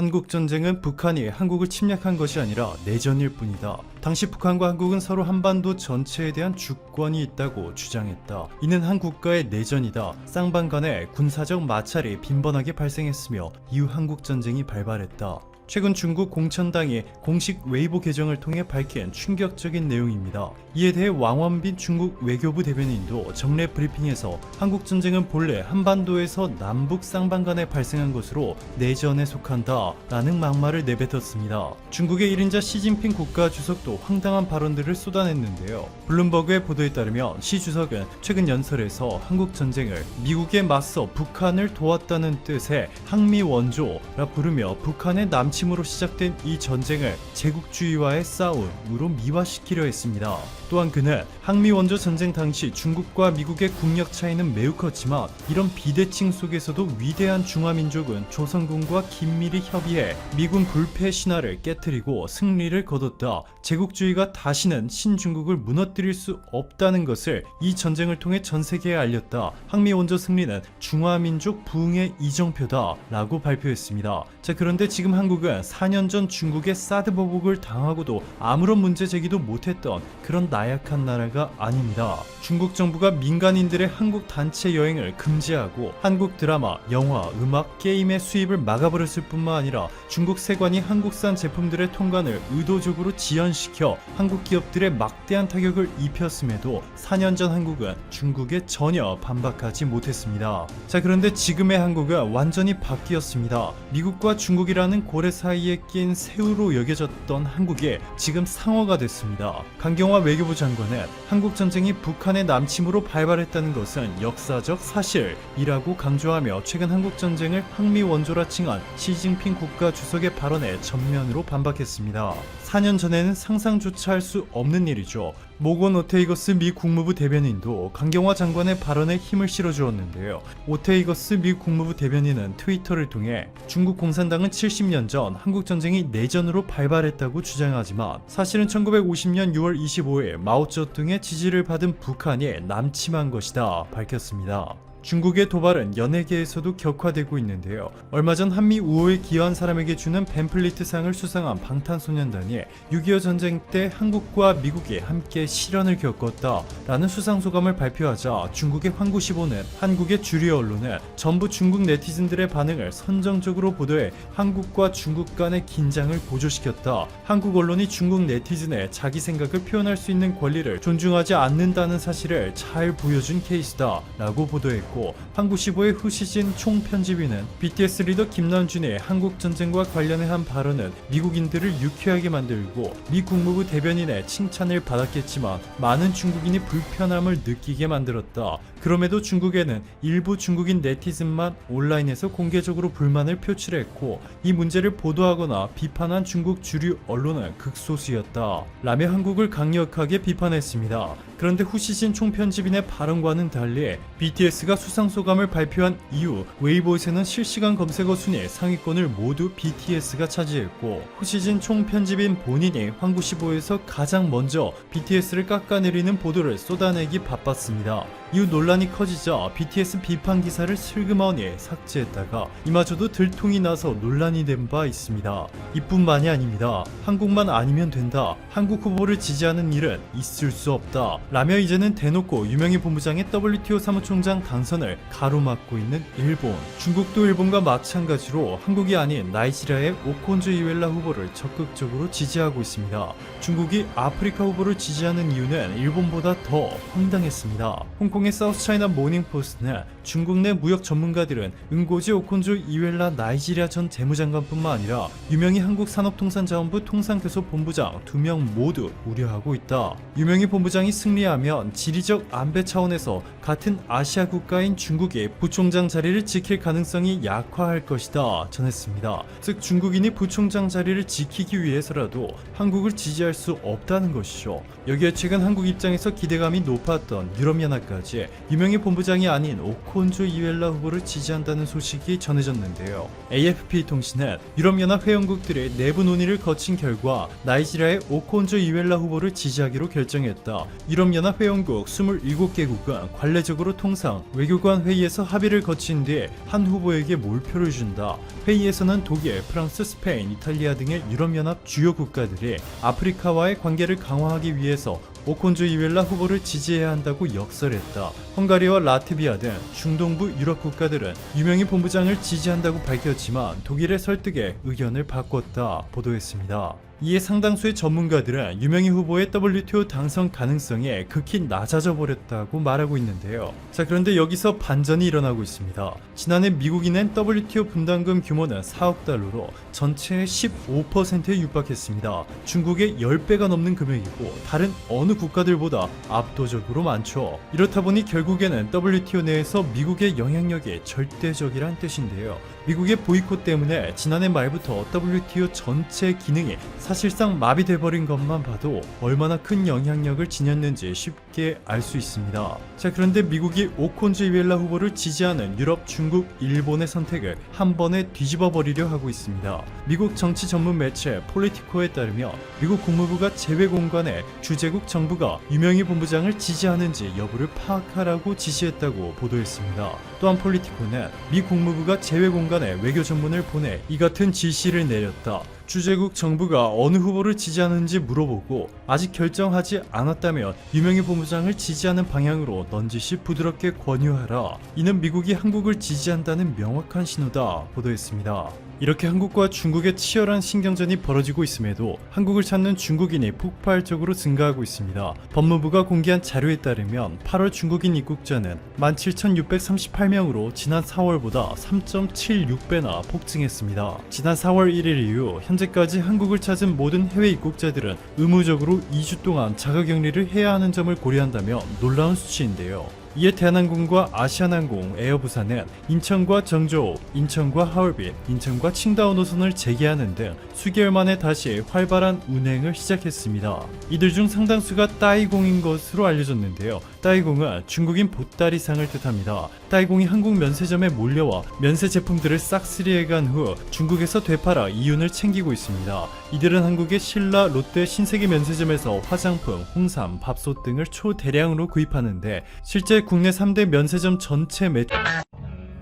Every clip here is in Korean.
한국전쟁은 북한이 한국을 침략한 것이 아니라 내전일 뿐이다. 당시 북한과 한국은 서로 한반도 전체에 대한 주권이 있다고 주장했다. 이는 한 국가의 내전이다. 쌍방 간의 군사적 마찰이 빈번하게 발생했으며 이후 한국전쟁이 발발했다. 최근 중국 공천당이 공식 웨이보 계정을 통해 밝힌 충격적인 내용입니다. 이에 대해 왕원빈 중국 외교부 대변인도 정례 브리핑에서 한국전쟁은 본래 한반도에서 남북 쌍방 간에 발생한 것으로 내전에 속한다 라는 막말을 내뱉었습니다. 중국의 1인자 시진핑 국가주석도 황당한 발언들을 쏟아냈는데요. 블룸버그의 보도에 따르면 시 주석은 최근 연설에서 한국전쟁을 미국에 맞서 북한을 도왔다는 뜻의 항미원조라 부르며 북한의 남침으로 시작된 이 전쟁을 제국주의와의 싸움으로 미화시키려 했습니다. 또한 그는 항미원조 전쟁 당시 중국과 미국의 국력 차이는 매우 컸지만 이런 비대칭 속에서도 위대한 중화민족은 조선군과 긴밀히 협의해 미군 불패 신화를 깨뜨리고 승리를 거뒀다. 제국주의가 다시는 신중국을 무너뜨릴 수 없다는 것을 이 전쟁을 통해 전 세계에 알렸다. 항미원조 승리는 중화민족 부흥의 이정표다 라고 발표했습니다. 자, 그런데 지금 한국은 4년 전 중국의 사드 보복을 당하고도 아무런 문제 제기도 못했던 그런 나약한 나라가 아닙니다. 중국 정부가 민간인들의 한국 단체 여행을 금지하고 한국 드라마, 영화, 음악, 게임의 수입을 막아버렸을 뿐만 아니라 중국 세관이 한국산 제품들의 통관을 의도적으로 지연시켜 한국 기업들의 막대한 타격을 입혔음에도 4년 전 한국은 중국에 전혀 반박하지 못했습니다. 자, 그런데 지금의 한국은 완전히 바뀌었습니다. 미국과 중국이라는 고래 사이에 낀 새우로 여겨졌던 한국이 지금 상어가 됐습니다. 강경화 외교부 장관은 한국 전쟁이 북한의 남침으로 발발했다는 것은 역사적 사실이라고 강조하며 최근 한국 전쟁을 항미 원조라 칭한 시진핑 국가 주석의 발언에 전면으로 반박했습니다. 4년 전에는 상상조차 할 수 없는 일이죠. 모건 오테이거스 미 국무부 대변인도 강경화 장관의 발언에 힘을 실어주었는데요. 오테이거스 미 국무부 대변인은 트위터를 통해 중국 공산당은 70년 전 한국전쟁이 내전으로 발발했다고 주장하지만 사실은 1950년 6월 25일 마오쩌둥의 지지를 받은 북한이 남침한 것이다 밝혔습니다. 중국의 도발은 연예계에서도 격화되고 있는데요. 얼마 전 한미 우호에 기여한 사람에게 주는 벤플리트상을 수상한 방탄소년단이 6.25 전쟁 때 한국과 미국이 함께 실현을 겪었다라는 수상소감을 발표하자 중국의 환구시보는 한국의 주류 언론은 전부 중국 네티즌들의 반응을 선정적으로 보도해 한국과 중국 간의 긴장을 고조시켰다. 한국 언론이 중국 네티즌의 자기 생각을 표현할 수 있는 권리를 존중하지 않는다는 사실을 잘 보여준 케이스다 라고 보도했고, 한국시보의 후시진 총편집위는 BTS 리더 김남준의 한국전쟁과 관련해 한 발언은 미국인들을 유쾌하게 만들고 미 국무부 대변인의 칭찬을 받았겠지만 많은 중국인이 불편함을 느끼게 만들었다. 그럼에도 중국에는 일부 중국인 네티즌만 온라인에서 공개적으로 불만을 표출했고 이 문제를 보도하거나 비판한 중국 주류 언론은 극소수였다 라며 한국을 강력하게 비판했습니다. 그런데 후시진 총편집인의 발언과는 달리 BTS가 수상소감을 발표한 이후 웨이보에서는 실시간 검색어 순위 상위권을 모두 BTS가 차지했고 후시진 총편집인 본인이 환구시보에서 가장 먼저 BTS를 깎아내리는 보도를 쏟아내기 바빴습니다. 이후 논란이 커지자 BTS 비판 기사를 슬그머니 삭제했다가 이마저도 들통이 나서 논란이 된 바 있습니다. 이뿐만이 아닙니다. 한국만 아니면 된다. 한국 후보를 지지하는 일은 있을 수 없다 라며 이제는 대놓고 유명희 본부장의 WTO 사무총장 당선을 가로막고 있는 일본. 중국도 일본과 마찬가지로 한국이 아닌 나이지리아의 오콘조 이웰라 후보를 적극적으로 지지하고 있습니다. 중국이 아프리카 후보를 지지하는 이유는 일본보다 더 황당했습니다. 홍콩의 사우스차이나 모닝포스트는 중국 내 무역 전문가들은 응고지 오콘조 이웰라 나이지리아 전 재무장관뿐만 아니라 유명희 한국산업통상자원부 통상교섭 본부장 2명 모두 우려하고 있다. 유명희 본부장이 승리하면 지리적 안배 차원에서 같은 아시아 국가인 중국이 부총장 자리를 지킬 가능성이 약화할 것이다 전했습니다. 즉 중국인이 부총장 자리를 지키기 위해서라도 한국을 지지할 수 없다는 것이죠. 여기에 최근 한국 입장에서 기대감이 높았던 유럽연합까지 어제 유명희 본부장이 아닌 오콘조 이웰라 후보를 지지한다는 소식이 전해졌는데요. AFP 통신은 유럽연합 회원국들의 내부 논의를 거친 결과 나이지리아의 오콘조 이웰라 후보를 지지하기로 결정했다. 유럽연합 회원국 27개국은 관례적으로 통상 외교관 회의에서 합의를 거친 뒤에 한 후보에게 몰표를 준다. 회의에서는 독일, 프랑스, 스페인, 이탈리아 등의 유럽연합 주요 국가들이 아프리카와의 관계를 강화하기 위해서 오콘조 이웰라 후보를 지지해야 한다고 역설했다. 헝가리와 라트비아 등 중동부 유럽 국가들은 유명희 본부장을 지지한다고 밝혔지만 독일의 설득에 의견을 바꿨다 보도했습니다. 이에 상당수의 전문가들은 유명희 후보의 WTO 당선 가능성이 극히 낮아져 버렸다고 말하고 있는데요. 자, 그런데 여기서 반전이 일어나고 있습니다. 지난해 미국이 낸 WTO 분담금 규모는 4억 달러로 전체의 15%에 육박했습니다. 중국의 10배가 넘는 금액이고 다른 어느 국가들보다 압도적으로 많죠. 이렇다 보니 결국에는 WTO 내에서 미국의 영향력이 절대적이란 뜻인데요. 미국의 보이콧 때문에 지난해 말부터 WTO 전체 기능이 사실상 마비돼버린 것만 봐도 얼마나 큰 영향력을 지녔는지 쉽게 알 수 있습니다. 자, 그런데 미국이 오콘조 이웰라 후보를 지지하는 유럽, 중국, 일본의 선택을 한 번에 뒤집어 버리려 하고 있습니다. 미국 정치 전문 매체 폴리티코에 따르면 미국 국무부가 재외공관에 주재국 정부가 유명희 본부장을 지지하는지 여부를 파악하라고 지시했다고 보도했습니다. 또한 폴리티코는 미 국무부가 재외공관에 외교 전문을 보내 이 같은 지시를 내렸다. 주재국 정부가 어느 후보를 지지하는지 물어보고 아직 결정하지 않았다면 유명희 본부장을 지지하는 방향으로 넌지시 부드럽게 권유하라. 이는 미국이 한국을 지지한다는 명확한 신호다 보도했습니다. 이렇게 한국과 중국의 치열한 신경전이 벌어지고 있음에도 한국을 찾는 중국인이 폭발적으로 증가하고 있습니다. 법무부가 공개한 자료에 따르면 8월 중국인 입국자는 17,638명으로 지난 4월보다 3.76배나 폭증했습니다. 지난 4월 1일 이후 현재까지 한국을 찾은 모든 해외 입국자들은 의무적으로 2주 동안 자가격리를 해야 하는 점을 고려한다면 놀라운 수치인데요. 이에 대한항공과 아시아나항공, 에어부산은 인천과 정저우, 인천과 하얼빈, 인천과 칭다오 노선을 재개하는 등 수개월 만에 다시 활발한 운행을 시작했습니다. 이들 중 상당수가 따이공인 것으로 알려졌는데요. 따이공은 중국인 보따리상을 뜻합니다. 따이공이 한국 면세점에 몰려와 면세 제품들을 싹쓸이해간 후 중국에서 되팔아 이윤을 챙기고 있습니다. 이들은 한국의 신라, 롯데, 신세계 면세점에서 화장품, 홍삼, 밥솥 등을 초대량으로 구입하는데 실제 국내 3대 면세점 전체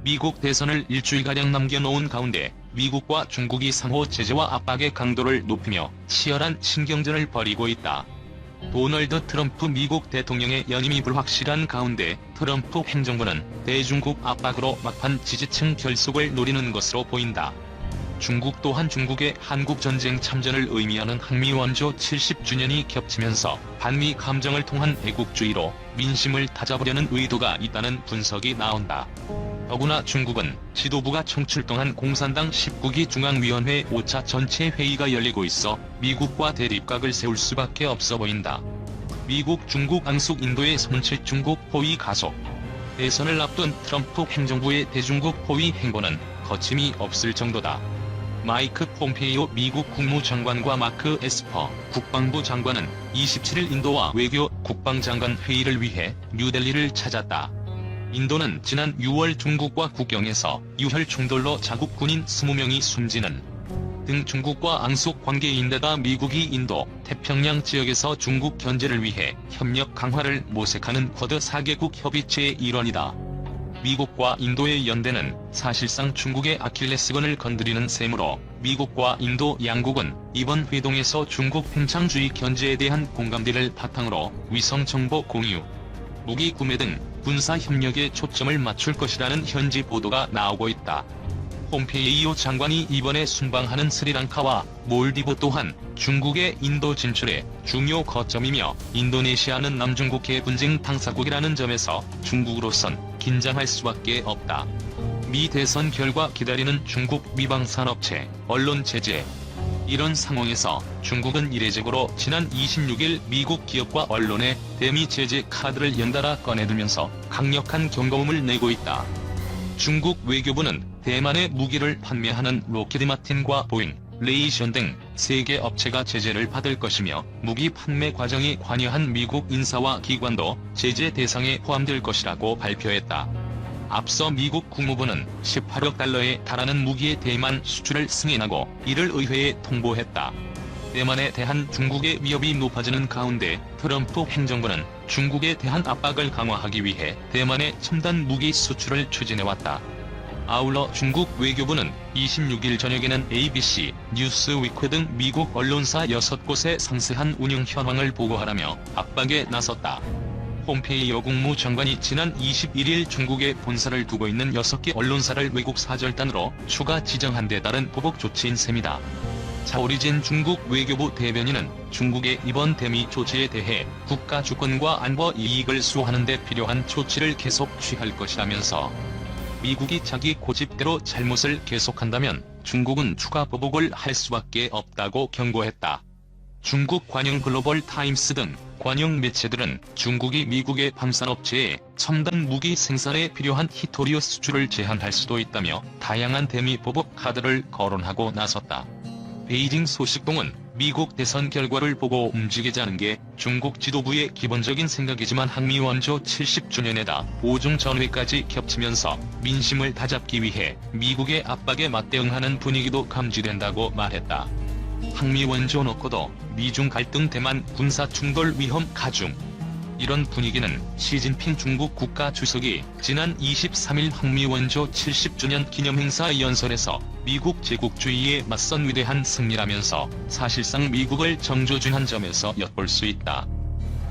미국 대선을 일주일가량 남겨놓은 가운데 미국과 중국이 상호 제재와 압박의 강도를 높이며 치열한 신경전을 벌이고 있다. 도널드 트럼프 미국 대통령의 연임이 불확실한 가운데 트럼프 행정부는 대중국 압박으로 막판 지지층 결속을 노리는 것으로 보인다. 중국 또한 중국의 한국전쟁 참전을 의미하는 한미원조 70주년이 겹치면서 반미 감정을 통한 애국주의로 민심을 다잡으려는 의도가 있다는 분석이 나온다. 더구나 중국은 지도부가 총출동한 공산당 19기 중앙위원회 5차 전체 회의가 열리고 있어 미국과 대립각을 세울 수밖에 없어 보인다. 미국, 중국 앙숙 인도의 손칠 중국 포위 가속. 대선을 앞둔 트럼프 행정부의 대중국 포위 행보는 거침이 없을 정도다. 마이크 폼페이오 미국 국무장관과 마크 에스퍼 국방부 장관은 27일 인도와 외교 국방장관 회의를 위해 뉴델리를 찾았다. 인도는 지난 6월 중국과 국경에서 유혈 충돌로 자국 군인 20명이 숨지는 등 중국과 앙숙 관계인데다 미국이 인도, 태평양 지역에서 중국 견제를 위해 협력 강화를 모색하는 쿼드 4개국 협의체의 일원이다. 미국과 인도의 연대는 사실상 중국의 아킬레스건을 건드리는 셈으로 미국과 인도 양국은 이번 회동에서 중국 팽창주의 견제에 대한 공감대를 바탕으로 위성 정보 공유, 무기 구매 등 군사 협력에 초점을 맞출 것이라는 현지 보도가 나오고 있다. 폼페이오 장관이 이번에 순방하는 스리랑카와 몰디브 또한 중국의 인도 진출의 중요 거점이며 인도네시아는 남중국해 분쟁 당사국이라는 점에서 중국으로선 긴장할 수밖에 없다. 미 대선 결과 기다리는 중국 미방산업체, 언론 제재. 이런 상황에서 중국은 이례적으로 지난 26일 미국 기업과 언론에 대미 제재 카드를 연달아 꺼내들면서 강력한 경고음을 내고 있다. 중국 외교부는 대만에 무기를 판매하는 로키드 마틴과 보잉, 레이션 등 3개 업체가 제재를 받을 것이며 무기 판매 과정에 관여한 미국 인사와 기관도 제재 대상에 포함될 것이라고 발표했다. 앞서 미국 국무부는 18억 달러에 달하는 무기의 대만 수출을 승인하고 이를 의회에 통보했다. 대만에 대한 중국의 위협이 높아지는 가운데 트럼프 행정부는 중국에 대한 압박을 강화하기 위해 대만의 첨단 무기 수출을 추진해왔다. 아울러 중국 외교부는 26일 저녁에는 ABC, 뉴스위크 등 미국 언론사 6곳에 상세한 운영 현황을 보고하라며 압박에 나섰다. 폼페이오 국무장관이 지난 21일 중국에 본사를 두고 있는 6개 언론사를 외국 사절단으로 추가 지정한 데 따른 보복 조치인 셈이다. 자오리진 중국 외교부 대변인은 중국의 이번 대미 조치에 대해 국가 주권과 안보 이익을 수호하는 데 필요한 조치를 계속 취할 것이라면서 미국이 자기 고집대로 잘못을 계속한다면 중국은 추가 보복을 할 수밖에 없다고 경고했다. 중국 관영 글로벌 타임스 등 관영 매체들은 중국이 미국의 방산업체에 첨단 무기 생산에 필요한 히토리오 수출을 제한할 수도 있다며 다양한 대미 보복 카드를 거론하고 나섰다. 베이징 소식통은 미국 대선 결과를 보고 움직이자는 게 중국 지도부의 기본적인 생각이지만 한미 원조 70주년에다 5중 전회까지 겹치면서 민심을 다잡기 위해 미국의 압박에 맞대응하는 분위기도 감지된다고 말했다. 한미 원조 놓고도 미중 갈등 대만 군사 충돌 위험 가중. 이런 분위기는 시진핑 중국 국가주석이 지난 23일 한미 원조 70주년 기념행사 연설에서 미국 제국주의에 맞선 위대한 승리라면서 사실상 미국을 정조준한 점에서 엿볼 수 있다.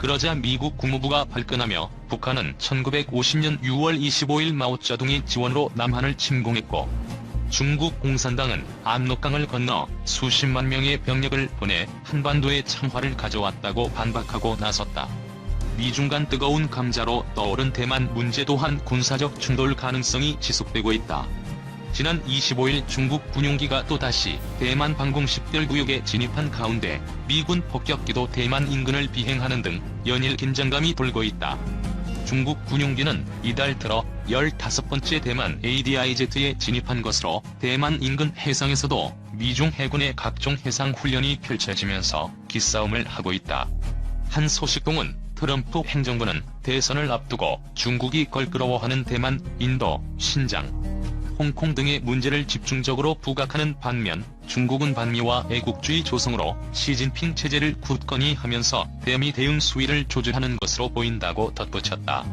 그러자 미국 국무부가 발끈하며 북한은 1950년 6월 25일 마오쩌둥이 지원으로 남한을 침공했고 중국 공산당은 압록강을 건너 수십만 명의 병력을 보내 한반도에 참화를 가져왔다고 반박하고 나섰다. 미중 간 뜨거운 감자로 떠오른 대만 문제 또한 군사적 충돌 가능성이 지속되고 있다. 지난 25일 중국 군용기가 또다시 대만 방공 10별 구역에 진입한 가운데 미군 폭격기도 대만 인근을 비행하는 등 연일 긴장감이 돌고 있다. 중국 군용기는 이달 들어 15번째 대만 ADIZ에 진입한 것으로 대만 인근 해상에서도 미중 해군의 각종 해상 훈련이 펼쳐지면서 기싸움을 하고 있다. 한 소식통은 트럼프 행정부는 대선을 앞두고 중국이 걸끄러워하는 대만, 인도, 신장, 홍콩 등의 문제를 집중적으로 부각하는 반면 중국은 반미와 애국주의 조성으로 시진핑 체제를 굳건히 하면서 대미 대응 수위를 조절하는 것으로 보인다고 덧붙였다.